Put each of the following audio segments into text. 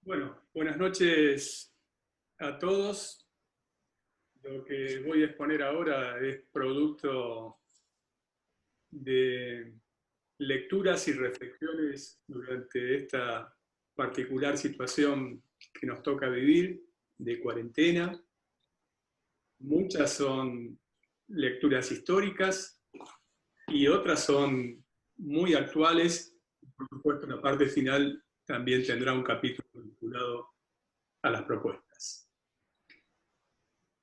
Bueno, buenas noches a todos. Lo que voy a exponer ahora es producto de lecturas y reflexiones durante esta particular situación que nos toca vivir de cuarentena. Muchas son lecturas históricas y otras son muy actuales. Por supuesto, la parte final también tendrá un capítulo vinculado a las propuestas.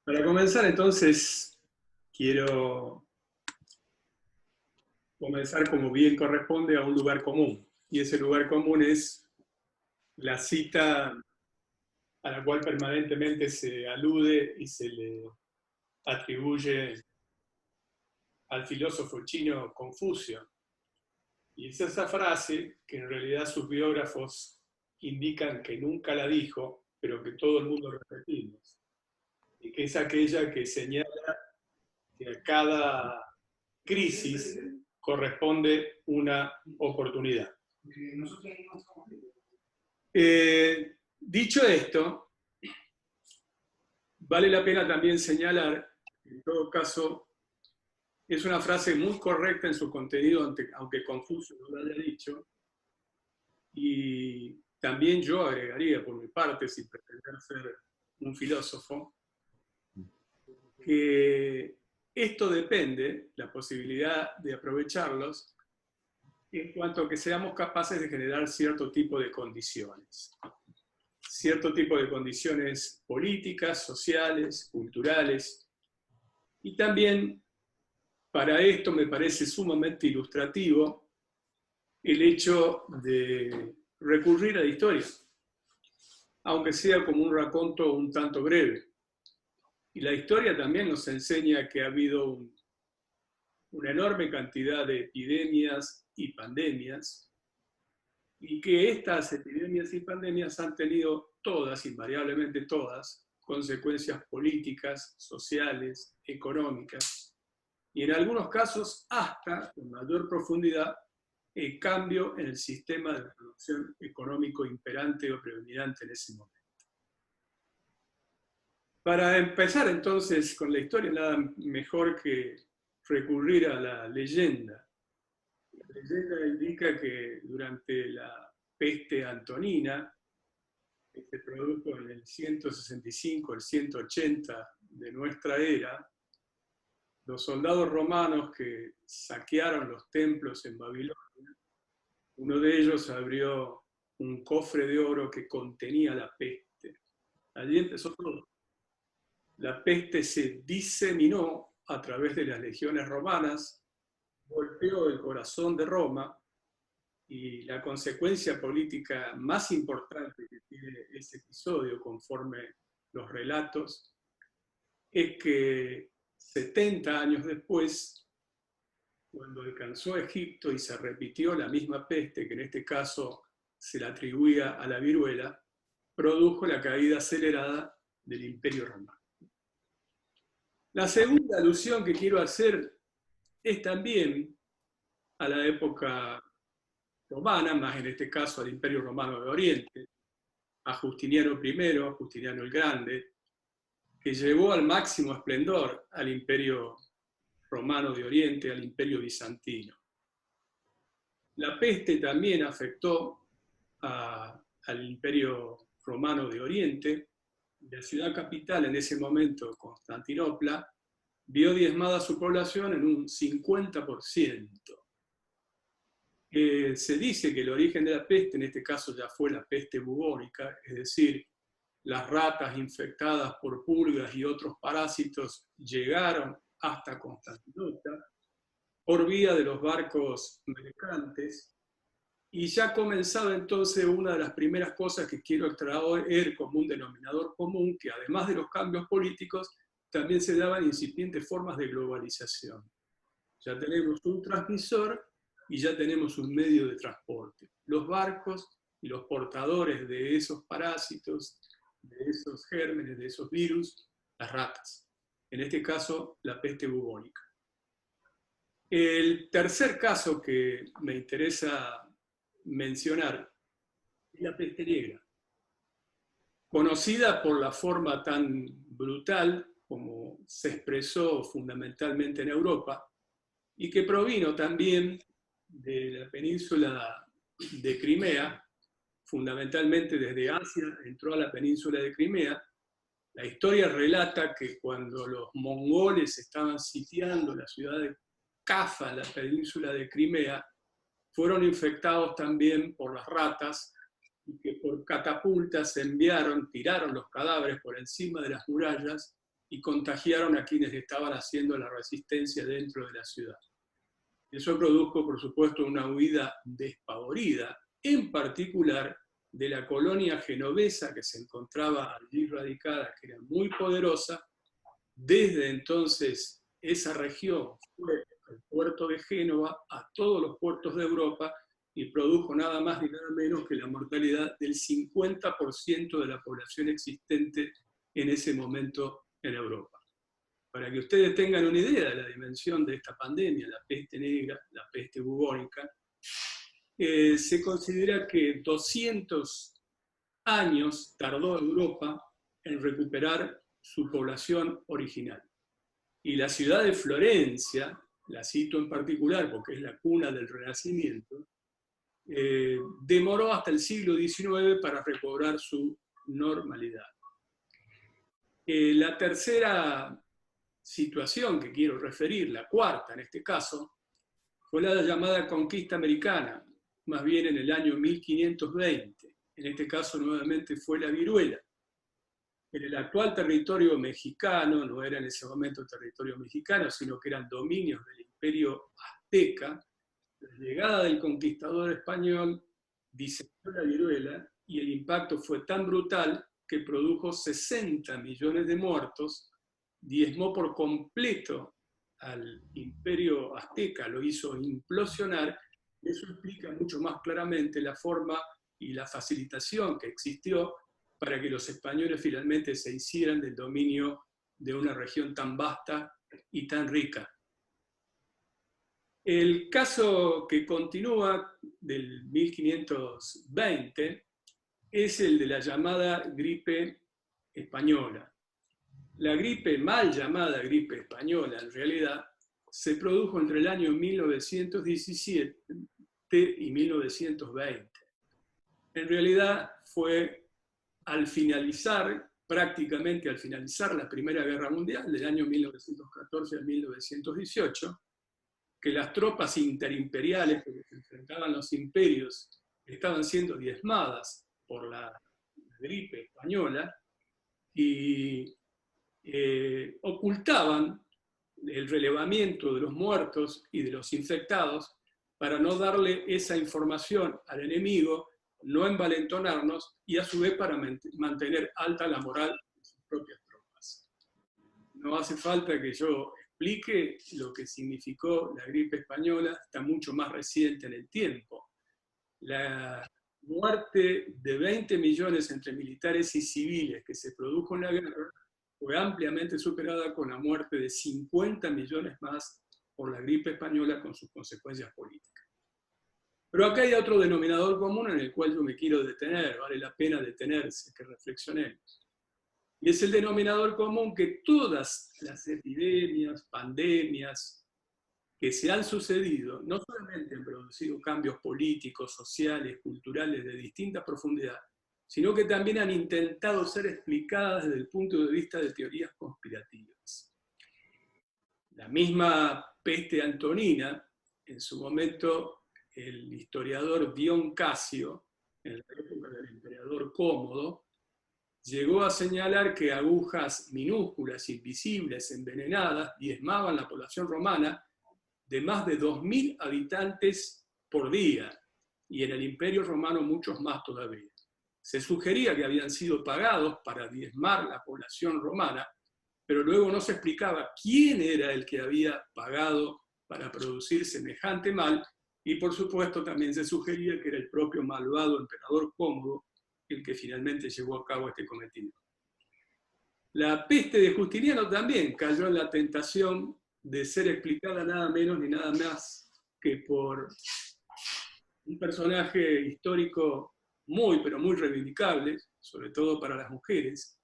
Para comenzar, entonces, quiero comenzar como bien corresponde a un lugar común. Y ese lugar común es la cita a la cual permanentemente se alude y se le atribuye al filósofo chino Confucio. Y es esa frase que en realidad sus biógrafos indican que nunca la dijo, pero que todo el mundo repetimos. Y que es aquella que señala que a cada crisis corresponde una oportunidad. Dicho esto, vale la pena también señalar, en todo caso, es una frase muy correcta en su contenido, aunque Confucio no lo haya dicho, y también yo agregaría por mi parte, sin pretender ser un filósofo, que esto depende, la posibilidad de aprovecharlos, en cuanto a que seamos capaces de generar cierto tipo de condiciones. Cierto tipo de condiciones políticas, sociales, culturales. Y también para esto me parece sumamente ilustrativo el hecho de recurrir a la historia, aunque sea como un raconto un tanto breve. Y la historia también nos enseña que ha habido una enorme cantidad de epidemias y pandemias, y que estas epidemias y pandemias han tenido todas, invariablemente todas, consecuencias políticas, sociales, económicas, y en algunos casos hasta, con mayor profundidad, el cambio en el sistema de producción económico imperante o predominante en ese momento. Para empezar entonces con la historia, nada mejor que recurrir a la leyenda. La leyenda indica que durante la peste antonina, que se produjo en el 165, el 180 de nuestra era, los soldados romanos que saquearon los templos en Babilonia, uno de ellos abrió un cofre de oro que contenía la peste. Allí empezó todo. La peste se diseminó a través de las legiones romanas, golpeó el corazón de Roma y la consecuencia política más importante que tiene ese episodio, conforme los relatos, es que 70 años después, cuando alcanzó Egipto y se repitió la misma peste, que en este caso se la atribuía a la viruela, produjo la caída acelerada del Imperio Romano. La segunda alusión que quiero hacer es también a la época romana, más en este caso al Imperio Romano de Oriente, a Justiniano I, a Justiniano el Grande, que llevó al máximo esplendor al Imperio Romano de Oriente, al Imperio Bizantino. La peste también afectó al Imperio Romano de Oriente. La ciudad capital en ese momento, Constantinopla, vio diezmada su población en un 50%. Se dice que el origen de la peste, en este caso ya fue la peste bubónica, es decir, las ratas infectadas por pulgas y otros parásitos llegaron hasta Constantinopla por vía de los barcos mercantes, y ya comenzaba entonces una de las primeras cosas que quiero extraer como un denominador común, que además de los cambios políticos, también se daban incipientes formas de globalización. Ya tenemos un transmisor y ya tenemos un medio de transporte. Los barcos y los portadores de esos parásitos, de esos gérmenes, de esos virus, las ratas. En este caso, la peste bubónica. El tercer caso que me interesa mencionar es la peste negra. conocida por la forma tan brutal como se expresó fundamentalmente en Europa, y que provino también de la península de Crimea, fundamentalmente desde Asia, entró a la península de Crimea. La historia relata que cuando los mongoles estaban sitiando la ciudad de Kaffa, en la península de Crimea, fueron infectados también por las ratas y que por catapultas tiraron los cadáveres por encima de las murallas y contagiaron a quienes estaban haciendo la resistencia dentro de la ciudad. Eso produjo, por supuesto, una huida despavorida, en particular de la colonia genovesa que se encontraba allí radicada, que era muy poderosa. Desde entonces, esa región fue el puerto de Génova a todos los puertos de Europa y produjo nada más ni nada menos que la mortalidad del 50% de la población existente en ese momento en Europa. Para que ustedes tengan una idea de la dimensión de esta pandemia, la peste negra, la peste bubónica, se considera que 200 años tardó Europa en recuperar su población original. Y la ciudad de Florencia, la cito en particular porque es la cuna del Renacimiento, demoró hasta el siglo XIX para recobrar su normalidad. La tercera situación que quiero referir, la cuarta en este caso, fue la llamada conquista americana, más bien en el año 1520. En este caso nuevamente fue la viruela. En el actual territorio mexicano, no era en ese momento territorio mexicano, sino que eran dominios del imperio azteca, la llegada del conquistador español diseñó la viruela y el impacto fue tan brutal que produjo 60 millones de muertos, diezmó por completo al imperio azteca, lo hizo implosionar. Eso explica mucho más claramente la forma y la facilitación que existió para que los españoles finalmente se hicieran del dominio de una región tan vasta y tan rica. El caso que continúa del 1520 es el de la llamada gripe española. La gripe, mal llamada gripe española, en realidad, se produjo entre el año 1917 y 1920. En realidad fue prácticamente al finalizar la Primera Guerra Mundial, del año 1914 al 1918, que las tropas interimperiales que se enfrentaban los imperios estaban siendo diezmadas por la gripe española y ocultaban el relevamiento de los muertos y de los infectados para no darle esa información al enemigo, no envalentonarnos y a su vez para mantener alta la moral de sus propias tropas. No hace falta que yo explique lo que significó la gripe española, está mucho más reciente en el tiempo. La muerte de 20 millones entre militares y civiles que se produjo en la guerra fue ampliamente superada con la muerte de 50 millones más por la gripe española con sus consecuencias políticas. Pero acá hay otro denominador común en el cual yo me quiero detener, vale la pena detenerse, que reflexionemos. Y es el denominador común que todas las epidemias, pandemias que se han sucedido, no solamente han producido cambios políticos, sociales, culturales de distinta profundidad, sino que también han intentado ser explicadas desde el punto de vista de teorías conspirativas. La misma peste antonina, en su momento el historiador Dion Casio, en la época del emperador Cómodo, llegó a señalar que agujas minúsculas, invisibles, envenenadas, diezmaban la población romana de más de 2.000 habitantes por día, y en el Imperio Romano muchos más todavía. Se sugería que habían sido pagados para diezmar la población romana, pero luego no se explicaba quién era el que había pagado para producir semejante mal, y por supuesto también se sugería que era el propio malvado emperador Cómodo el que finalmente llevó a cabo este cometido. La peste de Justiniano también cayó en la tentación de ser explicada nada menos ni nada más que por un personaje histórico muy, pero muy reivindicable, sobre todo para las mujeres,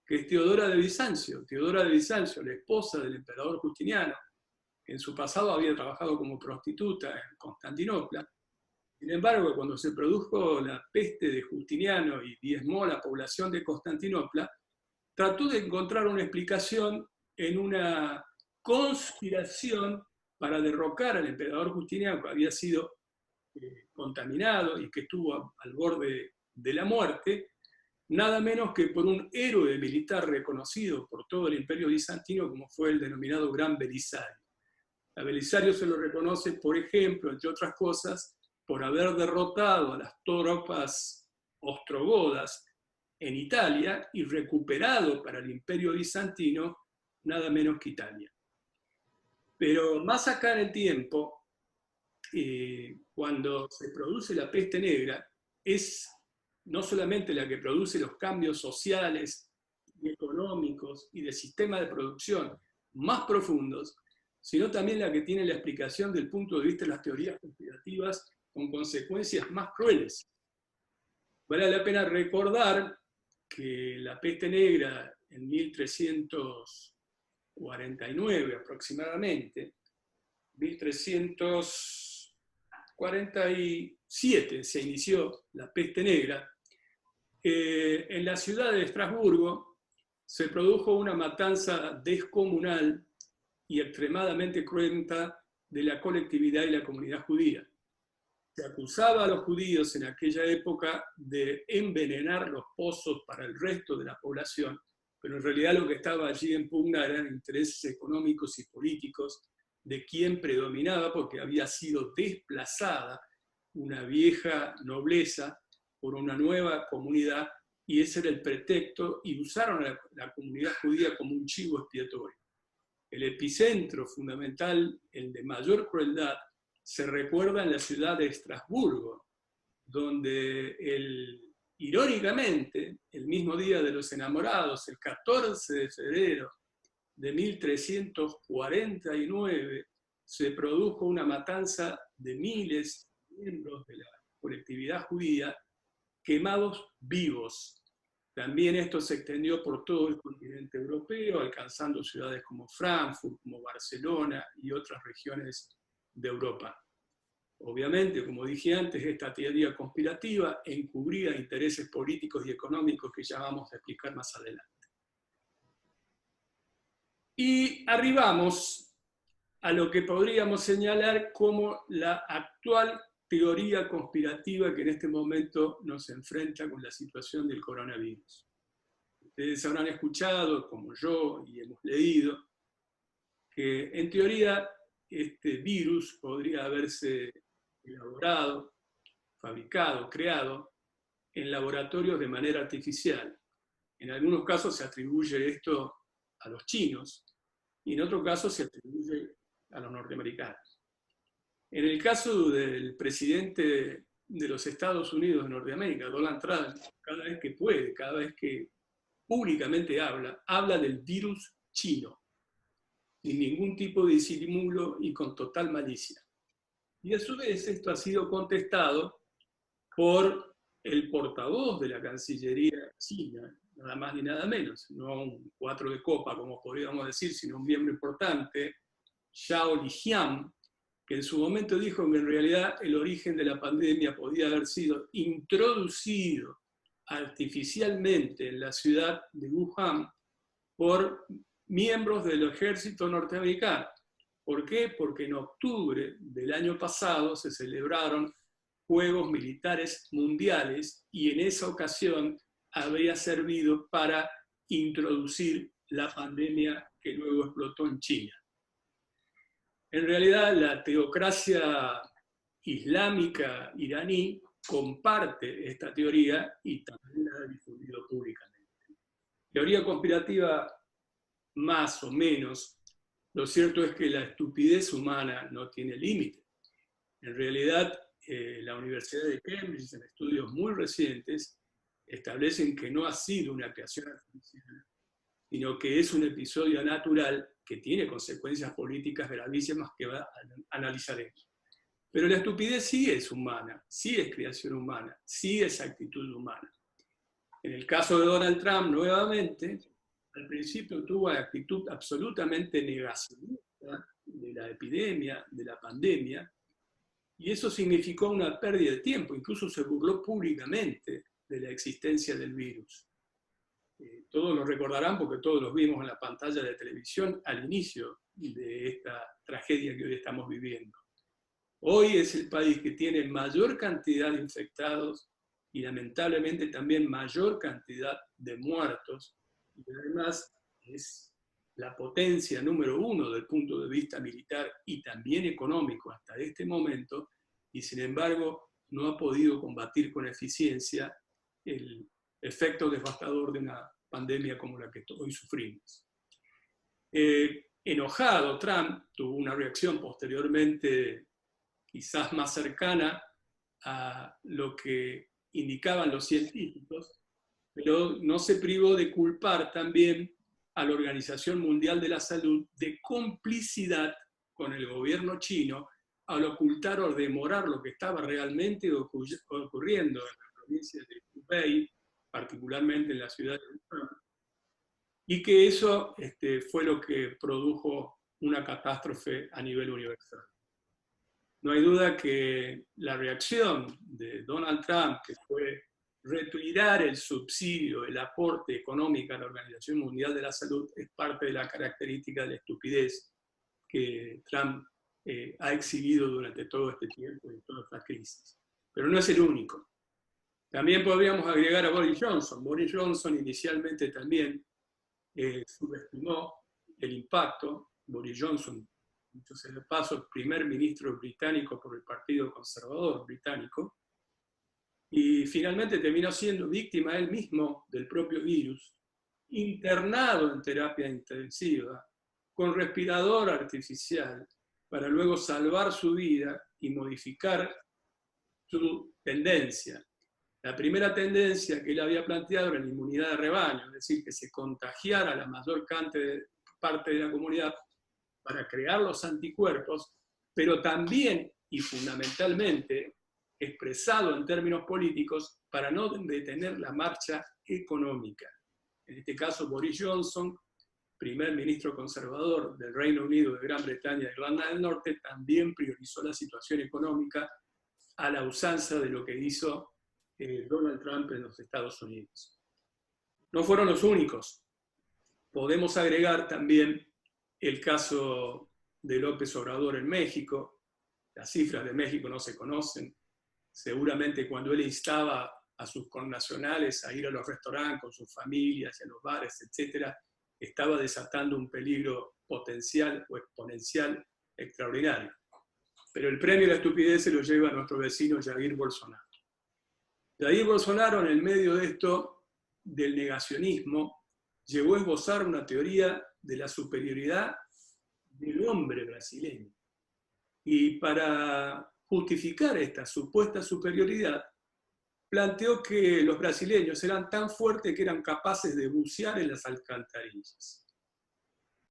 que es Teodora de Bizancio. Teodora de Bizancio, la esposa del emperador Justiniano, que en su pasado había trabajado como prostituta en Constantinopla. Sin embargo, cuando se produjo la peste de Justiniano y diezmó la población de Constantinopla, trató de encontrar una explicación en una conspiración para derrocar al emperador Justiniano, que había sido contaminado y que estuvo al borde de la muerte, nada menos que por un héroe militar reconocido por todo el imperio bizantino, como fue el denominado Gran Belisario. A Belisario se lo reconoce, por ejemplo, entre otras cosas, por haber derrotado a las tropas ostrogodas en Italia y recuperado para el imperio bizantino nada menos que Italia. Pero más acá en el tiempo, cuando se produce la peste negra, es no solamente la que produce los cambios sociales y económicos y de sistema de producción más profundos, sino también la que tiene la explicación del punto de vista de las teorías conspirativas con consecuencias más crueles. Vale la pena recordar que la peste negra en 1349 aproximadamente, 1347 se inició la peste negra. En la ciudad de Estrasburgo se produjo una matanza descomunal y extremadamente cruenta de la colectividad y la comunidad judía. Se acusaba a los judíos en aquella época de envenenar los pozos para el resto de la población, pero en realidad lo que estaba allí en pugna eran intereses económicos y políticos de quien predominaba, porque había sido desplazada una vieja nobleza por una nueva comunidad, y ese era el pretexto, y usaron a la comunidad judía como un chivo expiatorio. El epicentro fundamental, el de mayor crueldad, se recuerda en la ciudad de Estrasburgo, donde irónicamente, el mismo día de los enamorados, el 14 de febrero de 1349, se produjo una matanza de miles de miembros de la colectividad judía quemados vivos. También esto se extendió por todo el continente europeo, alcanzando ciudades como Frankfurt, como Barcelona y otras regiones de Europa. Obviamente, como dije antes, esta teoría conspirativa encubría intereses políticos y económicos que ya vamos a explicar más adelante. Y arribamos a lo que podríamos señalar como la actual teoría conspirativa que en este momento nos enfrenta con la situación del coronavirus. Ustedes habrán escuchado, como yo, y hemos leído, que en teoría este virus podría haberse elaborado, fabricado, creado en laboratorios de manera artificial. En algunos casos se atribuye esto a los chinos y en otros casos se atribuye a los norteamericanos. En el caso del presidente de los Estados Unidos de Norteamérica, Donald Trump, cada vez que puede, cada vez que públicamente habla del virus chino, sin ningún tipo de disimulo y con total malicia. Y a su vez esto ha sido contestado por el portavoz de la Cancillería china, nada más ni nada menos, no un cuatro de copa, como podríamos decir, sino un miembro importante, Zhao Lijian, que en su momento dijo que en realidad el origen de la pandemia podía haber sido introducido artificialmente en la ciudad de Wuhan por miembros del ejército norteamericano. ¿Por qué? Porque en octubre del año pasado se celebraron Juegos Militares Mundiales y en esa ocasión habría servido para introducir la pandemia que luego explotó en China. En realidad, la teocracia islámica iraní comparte esta teoría y también la ha difundido públicamente. Teoría conspirativa más o menos, lo cierto es que la estupidez humana no tiene límite. En realidad, la Universidad de Cambridge, en estudios muy recientes, establecen que no ha sido una creación artificial, sino que es un episodio natural que tiene consecuencias políticas gravísimas que analizaremos. Pero la estupidez sí es humana, sí es creación humana, sí es actitud humana. En el caso de Donald Trump, nuevamente, al principio tuvo una actitud absolutamente negacionista de la epidemia, de la pandemia, y eso significó una pérdida de tiempo, incluso se burló públicamente de la existencia del virus. Todos lo recordarán porque todos los vimos en la pantalla de televisión al inicio de esta tragedia que hoy estamos viviendo. Hoy es el país que tiene mayor cantidad de infectados y lamentablemente también mayor cantidad de muertos, y además es la potencia número uno del punto de vista militar y también económico hasta este momento, y sin embargo no ha podido combatir con eficiencia el efecto devastador de una pandemia como la que hoy sufrimos. Enojado, Trump tuvo una reacción posteriormente quizás más cercana a lo que indicaban los científicos, pero no se privó de culpar también a la Organización Mundial de la Salud de complicidad con el gobierno chino al ocultar o demorar lo que estaba realmente ocurriendo en la provincia de Hubei, particularmente en la ciudad de Wuhan, y que eso fue lo que produjo una catástrofe a nivel universal. No hay duda que la reacción de Donald Trump, que fue retirar el subsidio, el aporte económico a la Organización Mundial de la Salud, es parte de la característica de la estupidez que Trump ha exhibido durante todo este tiempo y toda esta crisis. Pero no es el único. También podríamos agregar a Boris Johnson. Boris Johnson inicialmente también subestimó el impacto. Boris Johnson, dicho sea de paso, primer ministro británico por el Partido Conservador británico, y finalmente terminó siendo víctima él mismo del propio virus, internado en terapia intensiva, con respirador artificial, para luego salvar su vida y modificar su tendencia. La primera tendencia que él había planteado era la inmunidad de rebaño, es decir, que se contagiara la mayor parte de la comunidad para crear los anticuerpos, pero también y fundamentalmente expresado en términos políticos para no detener la marcha económica. En este caso, Boris Johnson, primer ministro conservador del Reino Unido, de Gran Bretaña e Irlanda del Norte, también priorizó la situación económica a la usanza de lo que hizo Donald Trump en los Estados Unidos. No fueron los únicos. Podemos agregar también el caso de López Obrador en México. Las cifras de México no se conocen. Seguramente cuando él instaba a sus connacionales a ir a los restaurantes con sus familias, a los bares, etc., estaba desatando un peligro potencial o exponencial extraordinario. Pero el premio a la estupidez se lo lleva a nuestro vecino Jair Bolsonaro. Jair Bolsonaro, en el medio de esto, del negacionismo, llegó a esbozar una teoría de la superioridad del hombre brasileño. Y para justificar esta supuesta superioridad, planteó que los brasileños eran tan fuertes que eran capaces de bucear en las alcantarillas.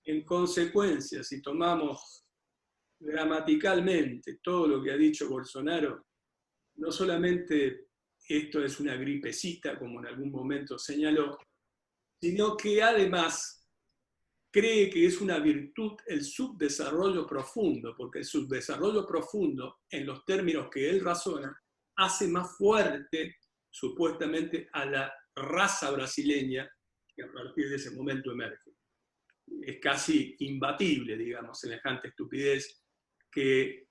En consecuencia, si tomamos gramaticalmente todo lo que ha dicho Bolsonaro, no solamente esto es una gripecita, como en algún momento señaló, sino que además cree que es una virtud el subdesarrollo profundo, porque el subdesarrollo profundo, en los términos que él razona, hace más fuerte, supuestamente, a la raza brasileña que a partir de ese momento emerge. Es casi imbatible, digamos, semejante estupidez que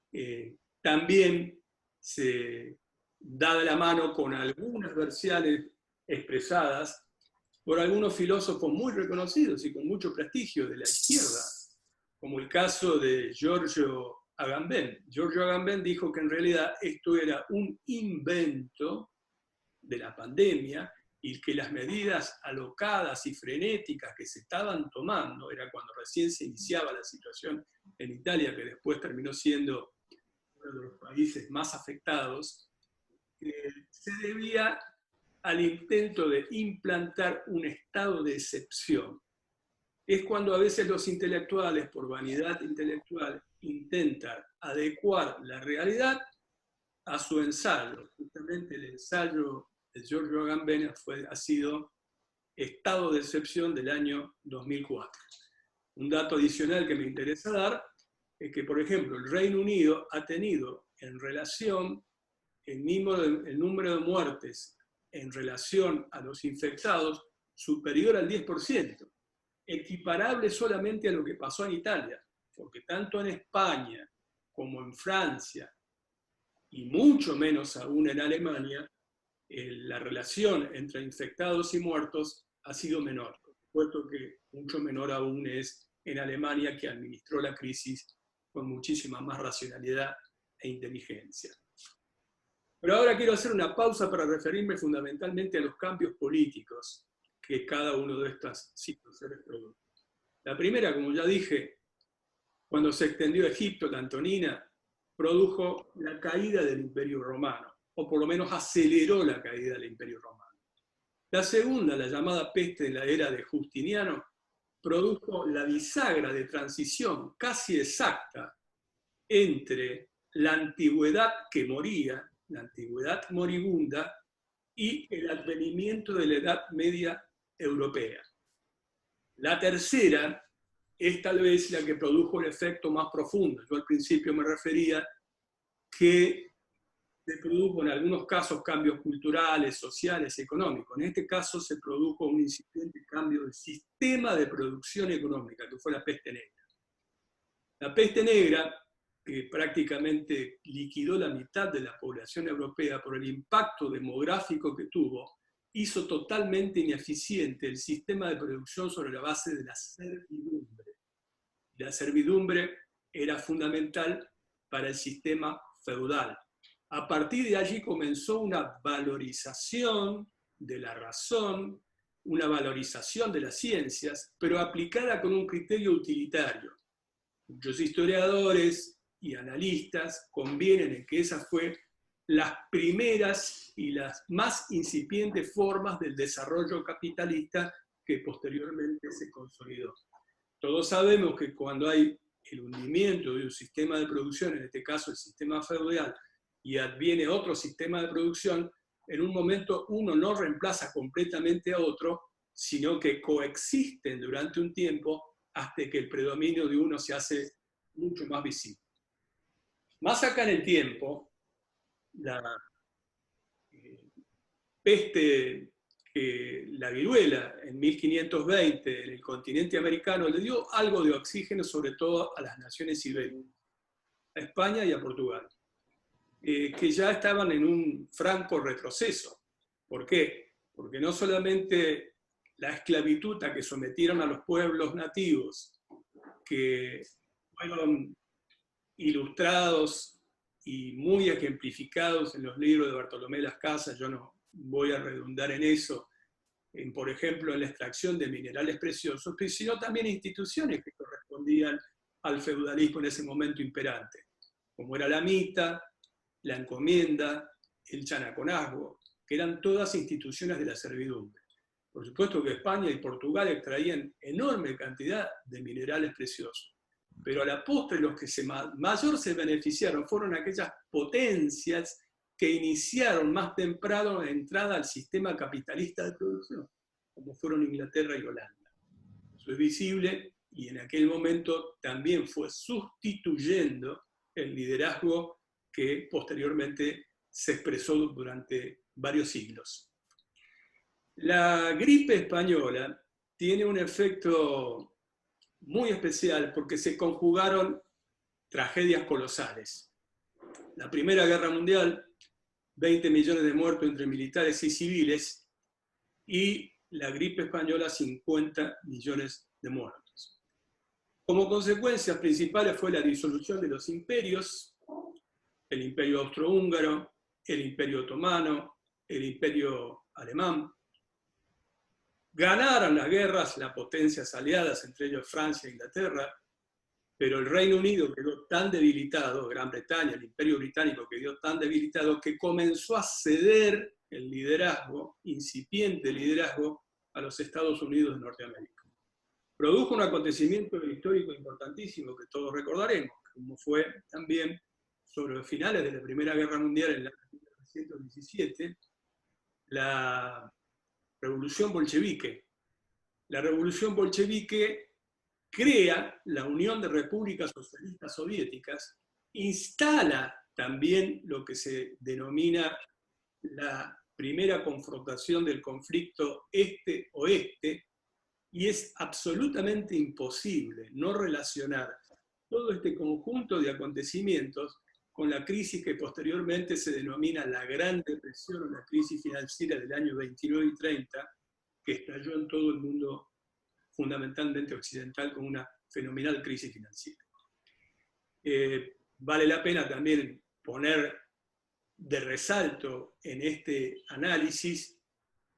también se da de la mano con algunas versiones expresadas por algunos filósofos muy reconocidos y con mucho prestigio de la izquierda, como el caso de Giorgio Agamben. Giorgio Agamben dijo que en realidad esto era un invento de la pandemia y que las medidas alocadas y frenéticas que se estaban tomando, era cuando recién se iniciaba la situación en Italia, que después terminó siendo uno de los países más afectados, se debía al intento de implantar un estado de excepción. Es cuando a veces los intelectuales, por vanidad intelectual, intentan adecuar la realidad a su ensayo. Justamente el ensayo de Giorgio Agamben ha sido estado de excepción del año 2004. Un dato adicional que me interesa dar es que, por ejemplo, el Reino Unido ha tenido en relación el número de muertes en relación a los infectados superior al 10%, equiparable solamente a lo que pasó en Italia, porque tanto en España como en Francia, y mucho menos aún en Alemania, la relación entre infectados y muertos ha sido menor, puesto que mucho menor aún es en Alemania, que administró la crisis con muchísima más racionalidad e inteligencia. Pero ahora quiero hacer una pausa para referirme fundamentalmente a los cambios políticos que cada uno de estas situaciones produce. La primera, como ya dije, cuando se extendió a Egipto la Antonina, produjo la caída del Imperio Romano, o por lo menos aceleró la caída del Imperio Romano. La segunda, la llamada peste en la era de Justiniano, produjo la bisagra de transición casi exacta entre la antigüedad que moría, la antigüedad moribunda, y el advenimiento de la Edad Media europea. La tercera es tal vez la que produjo el efecto más profundo. Yo al principio me refería que se produjo en algunos casos cambios culturales, sociales, económicos. En este caso se produjo un incipiente cambio del sistema de producción económica, que fue la peste negra. La peste negra, que prácticamente liquidó la mitad de la población europea por el impacto demográfico que tuvo, hizo totalmente ineficiente el sistema de producción sobre la base de la servidumbre. La servidumbre era fundamental para el sistema feudal. A partir de allí comenzó una valorización de la razón, una valorización de las ciencias, pero aplicada con un criterio utilitario. Muchos historiadores y analistas convienen en que esa fue las primeras y las más incipientes formas del desarrollo capitalista que posteriormente se consolidó. Todos sabemos que cuando hay el hundimiento de un sistema de producción, en este caso el sistema feudal, y adviene otro sistema de producción, en un momento uno no reemplaza completamente a otro, sino que coexisten durante un tiempo hasta que el predominio de uno se hace mucho más visible. Más acá en el tiempo, la peste, la viruela en 1520 en el continente americano le dio algo de oxígeno, sobre todo a las naciones ibéricas, a España y a Portugal, que ya estaban en un franco retroceso. ¿Por qué? Porque no solamente la esclavitud a que sometieron a los pueblos nativos, que fueron ilustrados y muy ejemplificados en los libros de Bartolomé Las Casas, yo no voy a redundar en eso, por ejemplo, en la extracción de minerales preciosos, sino también instituciones que correspondían al feudalismo en ese momento imperante, como era la mita, la encomienda, el chanaconazgo, que eran todas instituciones de la servidumbre. Por supuesto que España y Portugal extraían enorme cantidad de minerales preciosos, pero a la postre los que mayor se beneficiaron fueron aquellas potencias que iniciaron más temprano la entrada al sistema capitalista de producción, como fueron Inglaterra y Holanda. Eso es visible y en aquel momento también fue sustituyendo el liderazgo que posteriormente se expresó durante varios siglos. La gripe española tiene un efecto muy especial porque se conjugaron tragedias colosales. La Primera Guerra Mundial, 20 millones de muertos entre militares y civiles, y la gripe española, 50 millones de muertos. Como consecuencias principales fue la disolución de los imperios, el imperio austrohúngaro, el imperio otomano, el imperio alemán. Ganaron las guerras las potencias aliadas, entre ellos Francia e Inglaterra, pero el Reino Unido quedó tan debilitado, Gran Bretaña, el Imperio Británico quedó tan debilitado que comenzó a ceder el liderazgo, incipiente liderazgo, a los Estados Unidos de Norteamérica. Produjo un acontecimiento histórico importantísimo que todos recordaremos, como fue también sobre los finales de la Primera Guerra Mundial en el año 1917, la revolución bolchevique. La revolución bolchevique crea la Unión de Repúblicas Socialistas Soviéticas, instala también lo que se denomina la primera confrontación del conflicto este-oeste, y es absolutamente imposible no relacionar todo este conjunto de acontecimientos con la crisis que posteriormente se denomina la Gran Depresión o la crisis financiera del año 29 y 30, que estalló en todo el mundo fundamentalmente occidental con una fenomenal crisis financiera. Vale la pena también poner de resalto en este análisis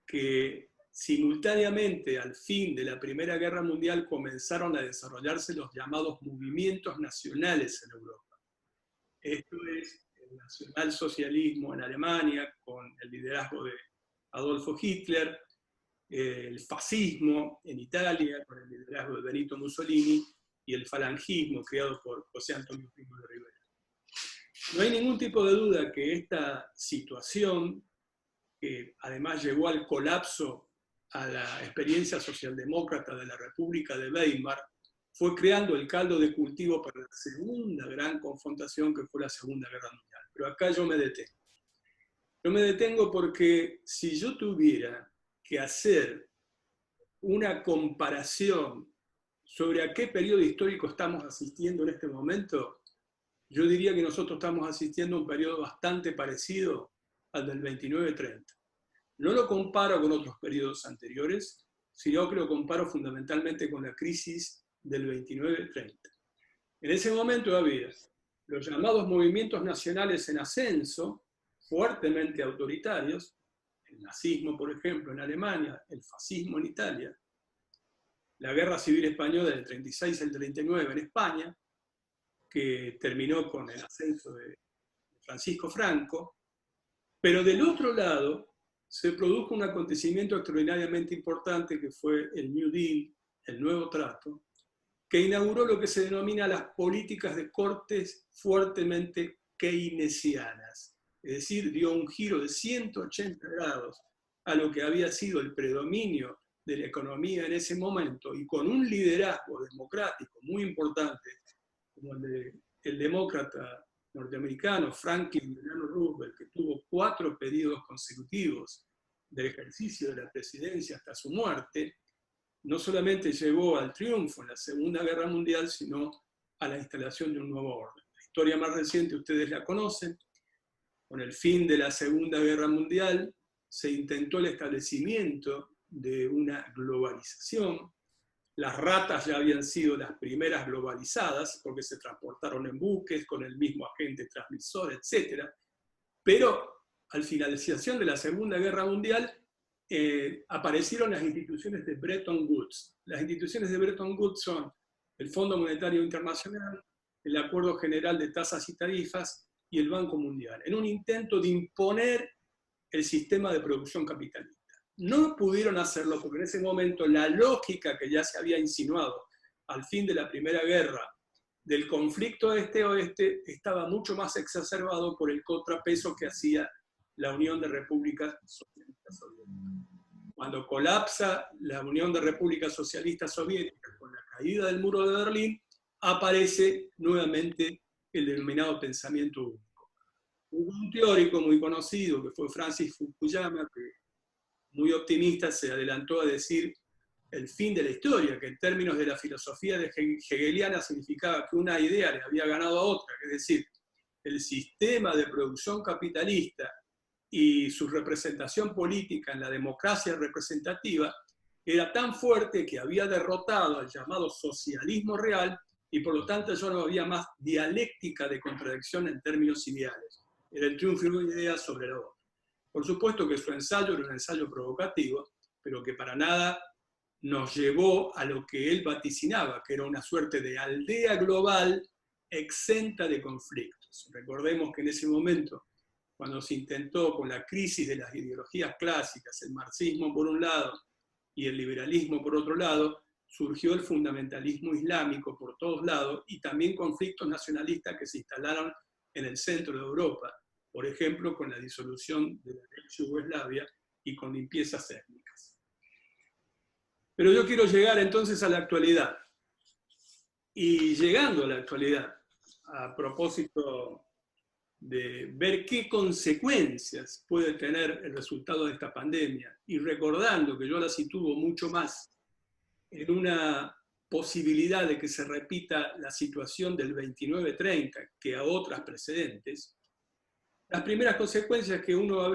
que simultáneamente al fin de la Primera Guerra Mundial comenzaron a desarrollarse los llamados movimientos nacionales en Europa. Esto es el nacionalsocialismo en Alemania, con el liderazgo de Adolfo Hitler, el fascismo en Italia, con el liderazgo de Benito Mussolini, y el falangismo creado por José Antonio Primo de Rivera. No hay ningún tipo de duda que esta situación, que además llegó al colapso a la experiencia socialdemócrata de la República de Weimar, fue creando el caldo de cultivo para la segunda gran confrontación que fue la Segunda Guerra Mundial. Pero acá yo me detengo. Yo me detengo porque si yo tuviera que hacer una comparación sobre a qué periodo histórico estamos asistiendo en este momento, yo diría que nosotros estamos asistiendo a un periodo bastante parecido al del 29-30. No lo comparo con otros periodos anteriores, sino que lo comparo fundamentalmente con la crisis del 29-30. En ese momento había los llamados movimientos nacionales en ascenso, fuertemente autoritarios, el nazismo, por ejemplo, en Alemania, el fascismo en Italia, la Guerra Civil Española del 36 al 39 en España, que terminó con el ascenso de Francisco Franco, pero del otro lado se produjo un acontecimiento extraordinariamente importante que fue el New Deal, el nuevo trato, que inauguró lo que se denomina las políticas de cortes fuertemente keynesianas, es decir, dio un giro de 180 grados a lo que había sido el predominio de la economía en ese momento, y con un liderazgo democrático muy importante, como el demócrata norteamericano Franklin Delano Roosevelt, que tuvo 4 periodos consecutivos del ejercicio de la presidencia hasta su muerte, no solamente llevó al triunfo en la Segunda Guerra Mundial, sino a la instalación de un nuevo orden. La historia más reciente ustedes la conocen. Con el fin de la Segunda Guerra Mundial se intentó el establecimiento de una globalización. Las ratas ya habían sido las primeras globalizadas porque se transportaron en buques con el mismo agente transmisor, etc. Pero al finalización de la Segunda Guerra Mundial aparecieron las instituciones de Bretton Woods. Las instituciones de Bretton Woods son el Fondo Monetario Internacional, el Acuerdo General de Tasas y Tarifas y el Banco Mundial, en un intento de imponer el sistema de producción capitalista. No pudieron hacerlo porque en ese momento la lógica que ya se había insinuado al fin de la Primera Guerra del conflicto este-oeste estaba mucho más exacerbado por el contrapeso que hacía la Unión de Repúblicas Socialistas Soviéticas. Cuando colapsa la Unión de Repúblicas Socialistas Soviéticas con la caída del muro de Berlín, aparece nuevamente el denominado pensamiento único. Hubo un teórico muy conocido que fue Francis Fukuyama, que muy optimista se adelantó a decir el fin de la historia, que en términos de la filosofía hegeliana significaba que una idea le había ganado a otra, es decir, el sistema de producción capitalista y su representación política en la democracia representativa era tan fuerte que había derrotado al llamado socialismo real, y por lo tanto ya no había más dialéctica de contradicción en términos ideales. Era el triunfo de una idea sobre la otra. Por supuesto que su ensayo era un ensayo provocativo, pero que para nada nos llevó a lo que él vaticinaba, que era una suerte de aldea global exenta de conflictos. Recordemos que en ese momento, cuando se intentó con la crisis de las ideologías clásicas, el marxismo por un lado y el liberalismo por otro lado, surgió el fundamentalismo islámico por todos lados y también conflictos nacionalistas que se instalaron en el centro de Europa, por ejemplo, con la disolución de la ex Yugoslavia y con limpiezas étnicas. Pero yo quiero llegar entonces a la actualidad. Y llegando a la actualidad, a propósito de ver qué consecuencias puede tener el resultado de esta pandemia, y recordando que yo la sitúo mucho más en una posibilidad de que se repita la situación del 29-30 que a otras precedentes, las primeras consecuencias que uno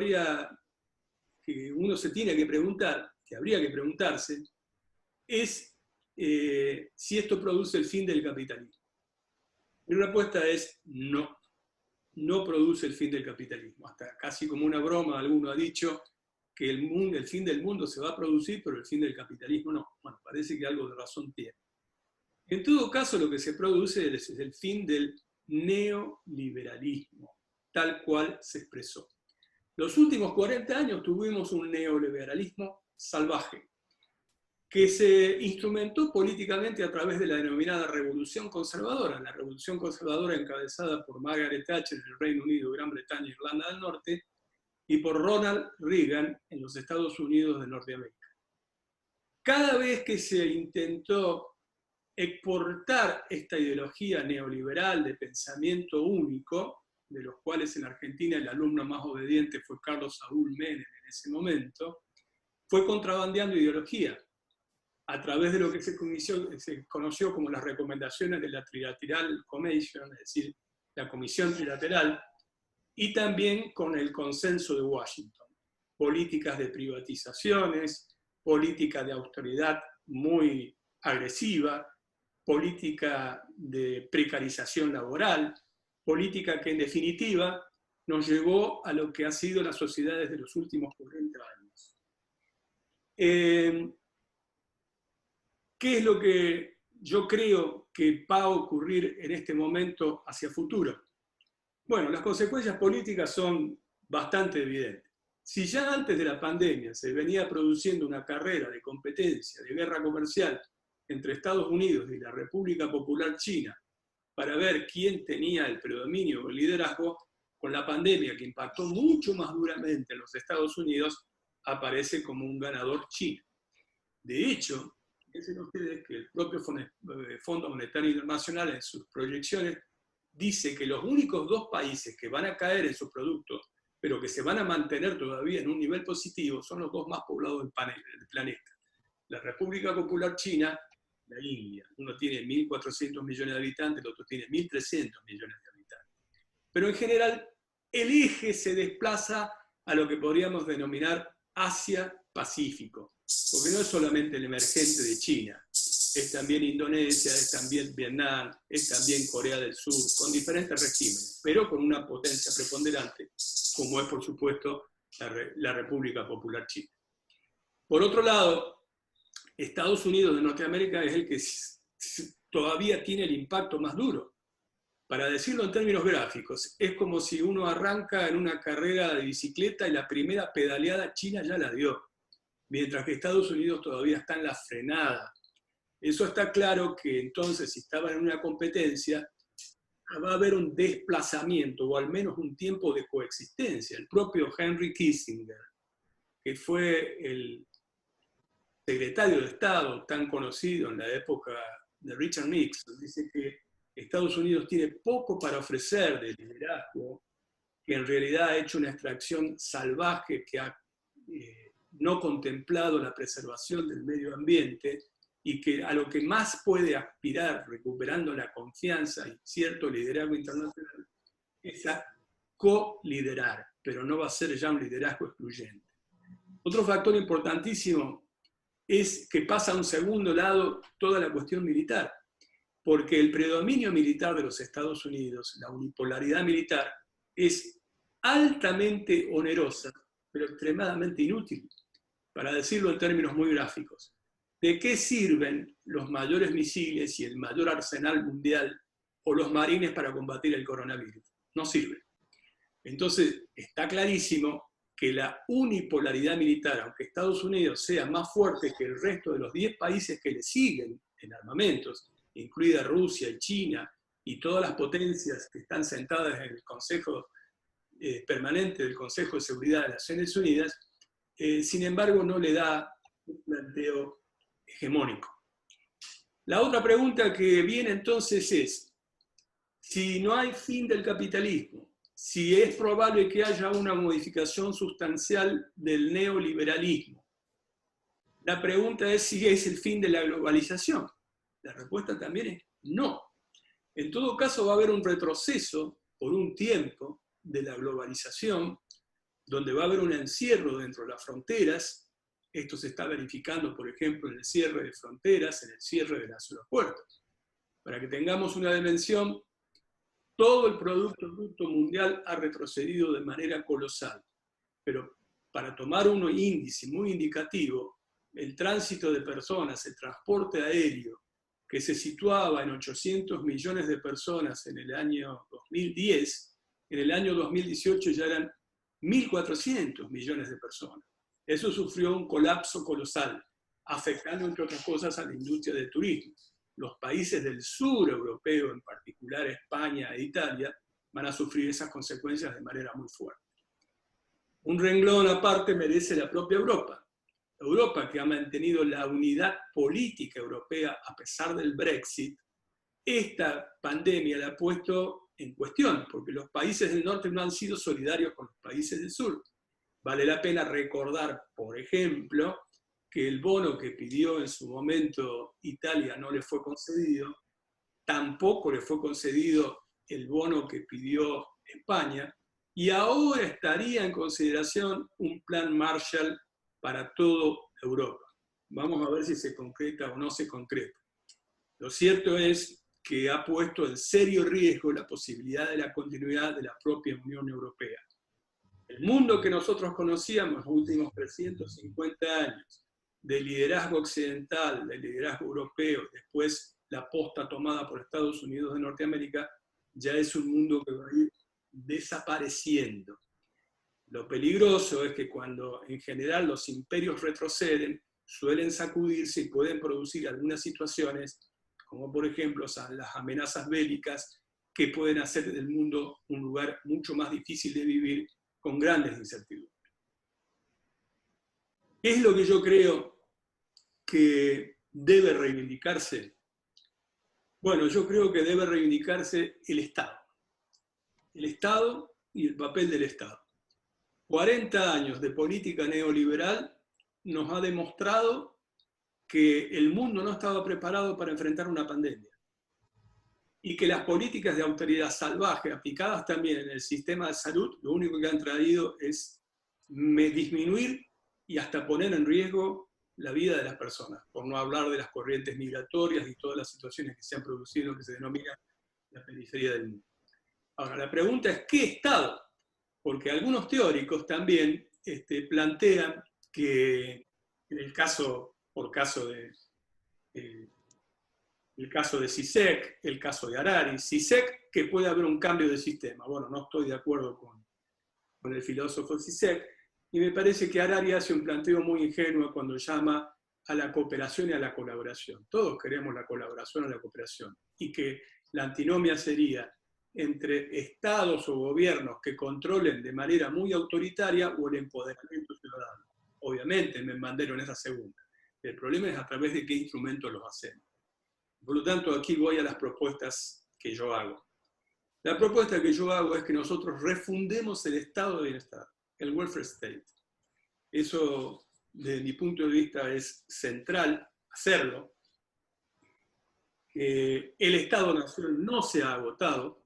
se tiene que preguntar, que habría que preguntarse, es si esto produce el fin del capitalismo. Mi respuesta es no. No produce el fin del capitalismo. Hasta casi como una broma, alguno ha dicho que el fin del mundo se va a producir, pero el fin del capitalismo no. Bueno, parece que algo de razón tiene. En todo caso, lo que se produce es el fin del neoliberalismo, tal cual se expresó. Los últimos 40 años tuvimos un neoliberalismo salvaje, que se instrumentó políticamente a través de la denominada Revolución Conservadora, la Revolución Conservadora encabezada por Margaret Thatcher en el Reino Unido, Gran Bretaña e Irlanda del Norte, y por Ronald Reagan en los Estados Unidos de Norteamérica. Cada vez que se intentó exportar esta ideología neoliberal de pensamiento único, de los cuales en Argentina el alumno más obediente fue Carlos Saúl Menem en ese momento, fue contrabandeando ideología a través de lo que se conoció como las recomendaciones de la Trilateral Commission, es decir, la Comisión Trilateral, y también con el consenso de Washington. Políticas de privatizaciones, política de austeridad muy agresiva, política de precarización laboral, política que en definitiva nos llevó a lo que ha sido las sociedades de los últimos 40 años. ¿Qué es lo que yo creo que va a ocurrir en este momento hacia futuro? Bueno, las consecuencias políticas son bastante evidentes. Si ya antes de la pandemia se venía produciendo una carrera de competencia, de guerra comercial entre Estados Unidos y la República Popular China para ver quién tenía el predominio o el liderazgo, con la pandemia que impactó mucho más duramente en los Estados Unidos, aparece como un ganador China. De hecho, piensen ustedes que el propio Fondo Monetario Internacional en sus proyecciones dice que los únicos dos países que van a caer en sus productos, pero que se van a mantener todavía en un nivel positivo, son los dos más poblados del planeta. La República Popular China, la India. Uno tiene 1.400 millones de habitantes, el otro tiene 1.300 millones de habitantes. Pero en general, el eje se desplaza a lo que podríamos denominar Asia-Pacífico, porque no es solamente el emergente de China, es también Indonesia, es también Vietnam, es también Corea del Sur, con diferentes regímenes, pero con una potencia preponderante, como es por supuesto la República Popular China. Por otro lado, Estados Unidos de Norteamérica es el que todavía tiene el impacto más duro. Para decirlo en términos gráficos, es como si uno arranca en una carrera de bicicleta y la primera pedaleada China ya la dio, mientras que Estados Unidos todavía está en la frenada. Eso está claro que entonces, si estaban en una competencia, va a haber un desplazamiento o al menos un tiempo de coexistencia. El propio Henry Kissinger, que fue el secretario de Estado tan conocido en la época de Richard Nixon, dice que Estados Unidos tiene poco para ofrecer de liderazgo, que en realidad ha hecho una extracción salvaje que ha no contemplado la preservación del medio ambiente y que a lo que más puede aspirar, recuperando la confianza y cierto liderazgo internacional, es a co-liderar, pero no va a ser ya un liderazgo excluyente. Otro factor importantísimo es que pasa a un segundo lado toda la cuestión militar, porque el predominio militar de los Estados Unidos, la unipolaridad militar, es altamente onerosa, pero extremadamente inútil, para decirlo en términos muy gráficos. ¿De qué sirven los mayores misiles y el mayor arsenal mundial o los marines para combatir el coronavirus? No sirven. Entonces, está clarísimo que la unipolaridad militar, aunque Estados Unidos sea más fuerte que el resto de los 10 países que le siguen en armamentos, incluida Rusia y China, y todas las potencias que están sentadas en el Consejo Permanente del Consejo de Seguridad de las Naciones Unidas, sin embargo no le da un planteo hegemónico. La otra pregunta que viene entonces es, si no hay fin del capitalismo, si es probable que haya una modificación sustancial del neoliberalismo, la pregunta es si es el fin de la globalización. La respuesta también es no. En todo caso va a haber un retroceso por un tiempo de la globalización, donde va a haber un encierro dentro de las fronteras. Esto se está verificando, por ejemplo, en el cierre de fronteras, en el cierre de los aeropuertos. Para que tengamos una dimensión, todo el Producto Bruto Mundial ha retrocedido de manera colosal. Pero para tomar un índice muy indicativo, el tránsito de personas, el transporte aéreo, que se situaba en 800 millones de personas en el año 2010, en el año 2018 ya eran 1.400 millones de personas. Eso sufrió un colapso colosal, afectando, entre otras cosas, a la industria del turismo. Los países del sur europeo, en particular España e Italia, van a sufrir esas consecuencias de manera muy fuerte. Un renglón aparte merece la propia Europa. Europa, que ha mantenido la unidad política europea a pesar del Brexit, esta pandemia la ha puesto en cuestión, porque los países del norte no han sido solidarios con los países del sur. Vale la pena recordar, por ejemplo, que el bono que pidió en su momento Italia no le fue concedido, tampoco le fue concedido el bono que pidió España, y ahora estaría en consideración un plan Marshall para toda Europa. Vamos a ver si se concreta o no se concreta. Lo cierto es que ha puesto en serio riesgo la posibilidad de la continuidad de la propia Unión Europea. El mundo que nosotros conocíamos los últimos 350 años, de liderazgo occidental, de liderazgo europeo, después la posta tomada por Estados Unidos de Norteamérica, ya es un mundo que va a ir desapareciendo. Lo peligroso es que cuando en general los imperios retroceden, suelen sacudirse y pueden producir algunas situaciones, como por ejemplo las amenazas bélicas, que pueden hacer del mundo un lugar mucho más difícil de vivir, con grandes incertidumbres. ¿Qué es lo que yo creo que debe reivindicarse? Bueno, yo creo que debe reivindicarse el Estado. El Estado y el papel del Estado. 40 años de política neoliberal nos ha demostrado que el mundo no estaba preparado para enfrentar una pandemia y que las políticas de austeridad salvaje aplicadas también en el sistema de salud, lo único que han traído es disminuir y hasta poner en riesgo la vida de las personas, por no hablar de las corrientes migratorias y todas las situaciones que se han producido en lo que se denomina la periferia del mundo. Ahora, la pregunta es, ¿qué Estado? Porque algunos teóricos también plantean que en el caso, el caso de Zizek, el caso de Harari, Zizek, que puede haber un cambio de sistema. Bueno, no estoy de acuerdo con el filósofo Zizek, y me parece que Harari hace un planteo muy ingenuo cuando llama a la cooperación y a la colaboración. Todos queremos la colaboración y la cooperación, y que la antinomia sería entre estados o gobiernos que controlen de manera muy autoritaria o el empoderamiento ciudadano. Obviamente me mandero en esa segunda. El problema es a través de qué instrumentos los hacemos. Por lo tanto, aquí voy a las propuestas que yo hago. La propuesta que yo hago es que nosotros refundemos el estado de bienestar, el welfare state. Eso, desde mi punto de vista, es central hacerlo. El Estado-Nación no se ha agotado.